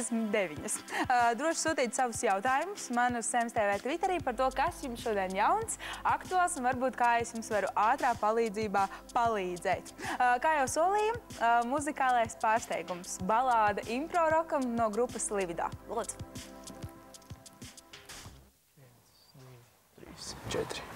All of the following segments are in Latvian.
9. Droši sūtīt savus jautājumus man uz Sems TV Twitterī par to, kas jums šodien jauns, aktuāls un varbūt kā es jums varu ātrā palīdzībā palīdzēt. Kā jau solīju, muzikālais pārsteigums – balāde impro-rokam no grupas Lividā. Lūdzu. 1, 2, 3, 4.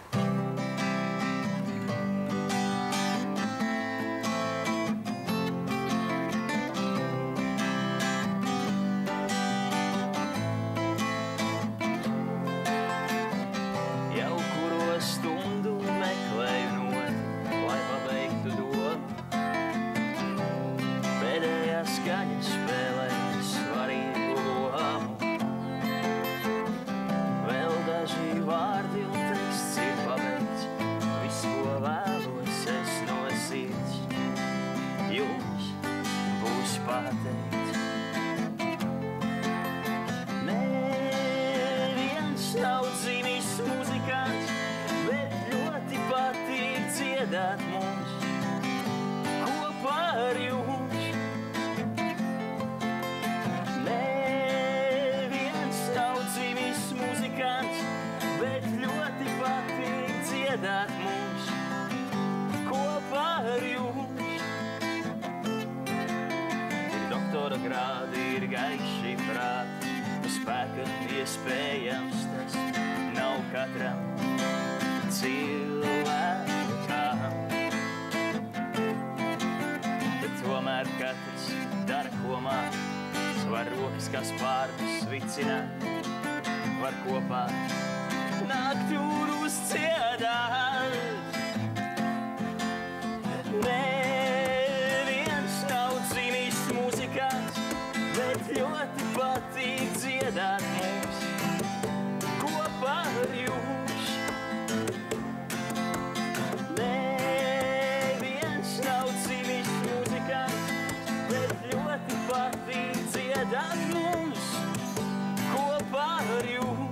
Skaņas spēlē svarīgu lomu. Vēl daži vārdi un teksts ir pabeigts. Viss, ko vēlos es no sirds, jums būs pateikts. Neviens nav dzimis muzikants, bet ļoti patīk dziedāt mums kopā ar jums. Bet ļoti patīk dziedāt mums kopā ar jums. Ir doktora grādi, ir gaiši prāti, spēka iespējams tas nav katram cilvēkam. Bet tomēr katrs dara, ko māk, var rokas kā spārnus vicināt, var kopā nakturus dziedāt. Neviens nav dzimis muzikants, bet ļoti patīk dziedāt mums kopā ar jums. Neviens nav dzimis muzikants, bet ļoti patīk dziedāt mums kopā ar jums.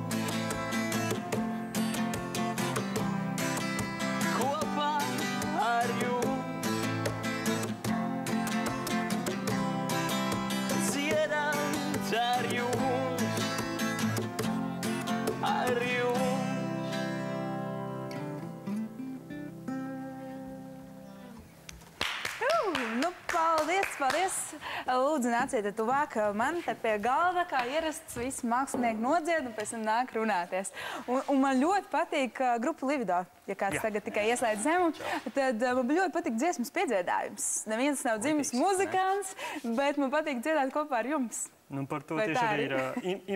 Paldies! Lūdzu, nāciet tuvāk man te pie galda, kā ierasts, visi mākslinieki nodzied un pēc tam nāk runāties. Un man ļoti patīk grupa Lividā. Ja kāds tagad tikai ieslēdz zemu, tad man ļoti patīk dziesmas piedziedājums. Neviens nav dzimis muzikants, bet man patīk dziedāt kopā ar jums. Nu, par to tieši arī ir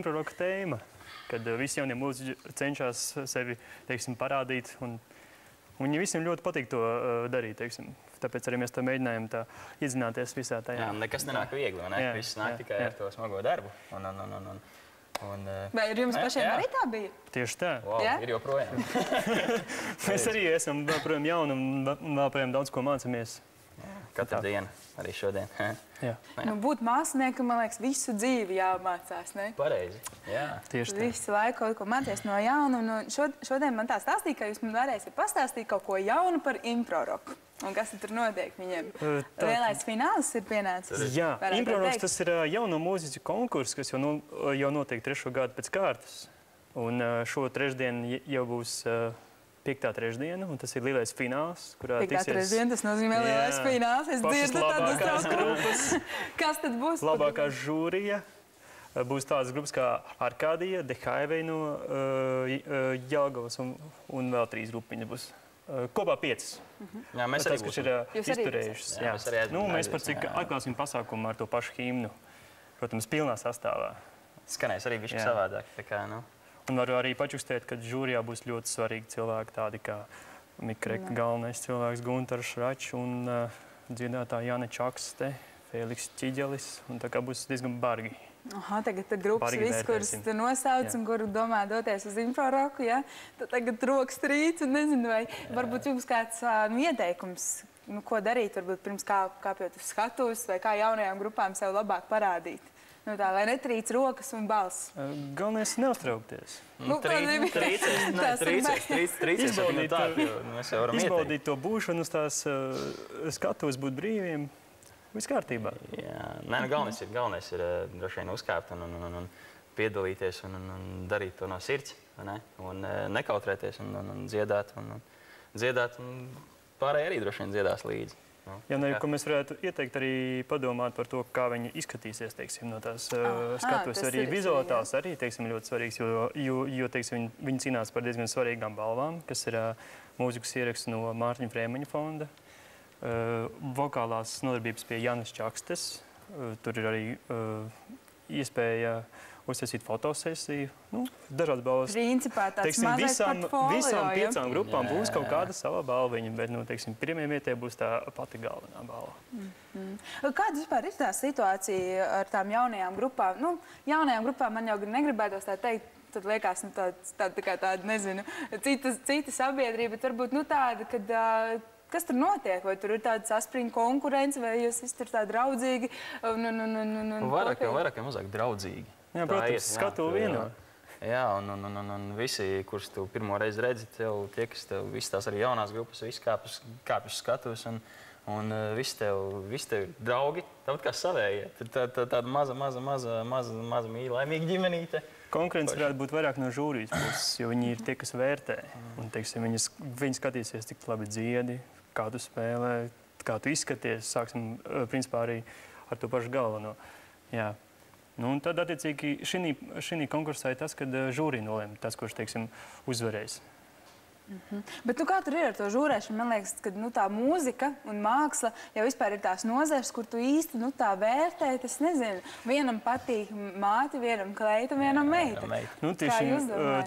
impro-roka tēma, kad visi jaunie mūziķi cenšas sevi, teiksim, parādīt. Un viņi visiem ļoti patīk to darīt, teiksim. Tāpēc arī mēs to mēģinājām tā iedzināties visā tajā. Jā, nekas nenāk viegli, vai ne? Viss nāk tikai ar to smago darbu. Vai ar jums pašiem arī tā bija? Tieši tā. Ir joprojām. Mēs arī esam joprojām jauni un joprojām daudz ko mācāmies. Katru dienu, arī šodien. Būt māksliniekam, man liekas, visu dzīvi jāmācās, ne? Pareizi, jā. Tieši tā. Visu laiku kaut ko mācies no jauna. Šodien man tā stāstīja, ka jūs man varēsiet pastāstīt kaut ko jaunu par impro-roku. Un kas tur notiek viņiem? Lielais fināls ir pienācis. Jā, impro-roks tas ir jauno mūziķu konkurss, kas jau notiek 3. gadu pēc kārtas. Un šo trešdienu jau būs 5. trešdiena, un tas ir lielais fināls, kurā tiksies... 5. trešdiena, tas nozīmē lielais fināls. Es dzirdu tādas grupas. Kas tad būs? Labākā žūrija būs tādas grupas kā Arkādija, The Highway no Jelgavas un vēl 3 grupiņas būs. Kopā 5. Jā, mēs arī būsim. Jūs arī izturējušas. Mēs par cik atklāsim pasākumu ar to pašu himnu. Protams, pilnā sastāvā. Skanēs arī bišķi savādāk. Un varu arī pačukstēt, ka žūrijā būs ļoti svarīgi cilvēki, tādi kā Mikreka galvenais cilvēks Guntars Račs un dziedātāja Jāne Čakste, Fēliks Ķiģelis. Un tā kā būs diezgan bargi. Aha, tagad grupas viss, kuras tu nosauc un kuru domā doties uz impro-roku, ja? Tad tagad rokas trīc un nezinu, vai varbūt jums kāds ieteikums, ko darīt, varbūt pirms kāpjot uz skatuves, vai kā jaunajām grupām sev labāk parādīt. Nu tā, lai netrīc rokas un balss. Galvenais neuztraukties. Trīcies. Izbaudīt to būšanu uz tās skatuves, būt brīviem. viss kārtībā. Jā, nē, nu galvenais ir droši vien uzkāpt un piedalīties un darīt to no sirds, vai ne? Un nekautrēties un dziedāt un pārējie arī droši vien dziedās līdzi. Jā, nu, ko mēs varētu ieteikt arī padomāt par to, kā viņi izskatīsies, teiksim, no tās skatuves. Arī vizuāls arī, teiksim, ļoti svarīgs, jo teiksim, viņi cīnās par diezgan svarīgām balvām, kas ir mūzikas ieraksts no Mārtiņa Frēmeņa fonda, vokālās nodarbības pie Jānis Čakstes, tur ir arī iespēja uztaisīt fotosesiju, dažādas balvas. Principā tāds mazais portfolio. Visām 5 grupām būs kaut kāda sava balviņa, bet, teiksim, pirmajai vietai būs tā pati galvenā balva. Kāda vispār ir tā situācija ar tām jaunajām grupām? Jaunajām grupām man jau negribētos tā teikt, tad liekas, tāda, nezinu, cita sabiedrība, bet varbūt, tāda, kad kas tur notiek? Vai tur ir tāda saspringa konkurence, vai jūs visi tur tā draudzīgi? Vairāk vai mazāk draudzīgi. Jā, protams, skatu vieno. Jā, un visi, kurus tu pirmo reizi redzi, tie, kas tev, visi tās arī jaunās grupas, visi kāpjas skatuves, un visi tev draugi, tāpat kā savējie. Tāda maza mīļa, laimīga ģimenīte. Konkurence varētu būt vairāk no žūrijas puses, jo viņi ir tie, kas vērtē. Un, teiksim, viņi skatīsies, cik labi dziedi, kā tu spēlē, kā tu izskaties, sāksim, principā, arī ar to pašu galveno. Jā. Un tad, attiecīgi, šī konkursā ir tas, kad žūrija nolēma tas, kurš, teiksim, uzvarēs. Bet kā tur ir ar to žūrēšanu? Man liekas, ka tā mūzika un māksla jau vispār ir tās nozares, kur tu īsti tā vērtē. Es nezinu, vienam patīk māte, vienam kleita, vienam meita.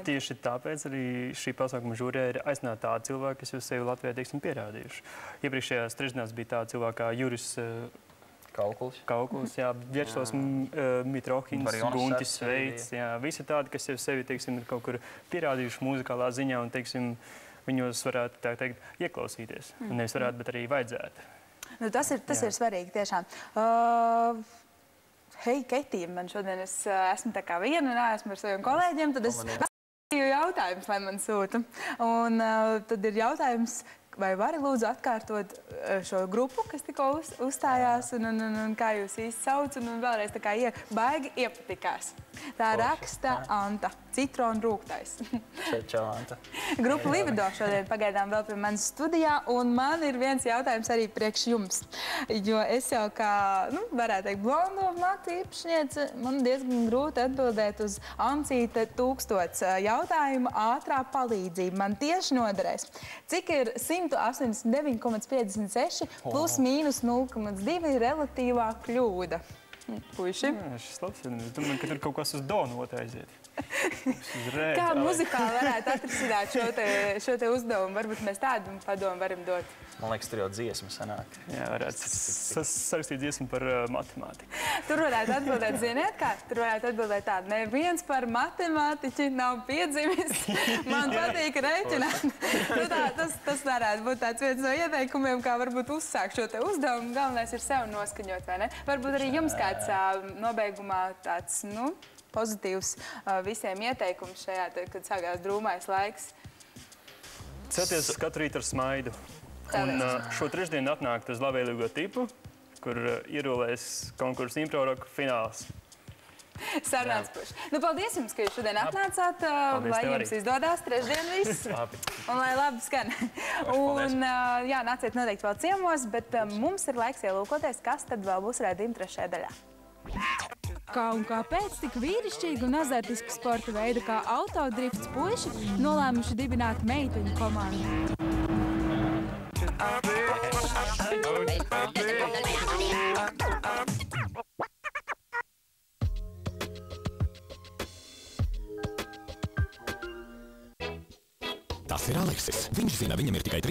Tieši tāpēc arī šī pasākuma žūrijā ir aicināti tādi cilvēki, kas jau sevi Latvijā, teiksim, pierādījuši. Iepriekšējās trešdienās bija tādi cilvēki kā Juris Kaukuls, jā, Vječslavs Mitrohins, Guntis Sveits, jā, visi tādi, kas jau sevi, teiksim, ir kaut kur pierādījuši muzikālā ziņā un, teiksim, viņos varētu, tā teikt, ieklausīties. Nevis varētu, bet arī vajadzētu. Tas ir svarīgi, tiešām. Hei, Ketija, man šodien es esmu tā kā viena, neesmu ar saviem kolēģiem, tad es jautājums, lai man sūta. Un tad ir jautājums, vai vari lūdzu atkārtot šo grupu, kas tikko uzstājās, un kā jūs īsti sauc, un vēlreiz tā kā baigi iepatikās. Tā raksta Anta, Citrona rūgtais. Čau, Anta. Grupa Livido šodien pagaidām vēl pie manas studijā, un man ir viens jautājums arī priekš jums. Jo es jau kā, varētu teikt, blondo matu īpašniece, man diezgan grūti atbildēt uz Ancīte 1000 jautājumu ātrā palīdzība. Man tieši noderēs. Cik ir 189,56 plus mīnus 0,2 relatīvā kļūda? Puiši? Jā, šis labs, es domāju, ka tur kaut kas uz do notaiziet. Kā muzikāli varētu atrisināt šo te uzdevumu? Varbūt mēs tādu padomu varam dot. Man liekas, tur jau dziesma sanāk. Jā, varētu sarakstīt dziesmu par matemātiku. Tur varētu atbildēt, ziniet kā? Tur varētu atbildēt tādu, neviens par matemātiķi nav piedzimis, man patīk rēķināt. Tas varētu būt tāds viens no ieteikumiem, kā varbūt uzsākt šo te uzdevumu. Galvenais ir sev noskaņot, vai ne? Varbūt arī jums kāds nobeigumā tāds, pozitīvs visiem ieteikums šajā, kad sākās drūmais laiks. Celties katru rītu ar smaidu. Un šo trešdienu atnākt uz labvēlīgo tipu, kur ierulēs konkursu improroka fināls. Sarunāts puši. Paldies jums, ka jūs šodien atnācāt. Lai jums izdodās trešdien viss. Un lai labi skan. Un jā, nāciet noteikti vēl ciemos, bet mums ir laiks ielūkoties, kas tad vēl būs raidījuma trešajā daļā. Kā un kāpēc tik vīrišķīgi un azartiski sporta veidi kā autodrifts puiši nolēmuši dibināt meiteņu komandu? Tas ir Aleksis. Viņš zina, viņam ir tikai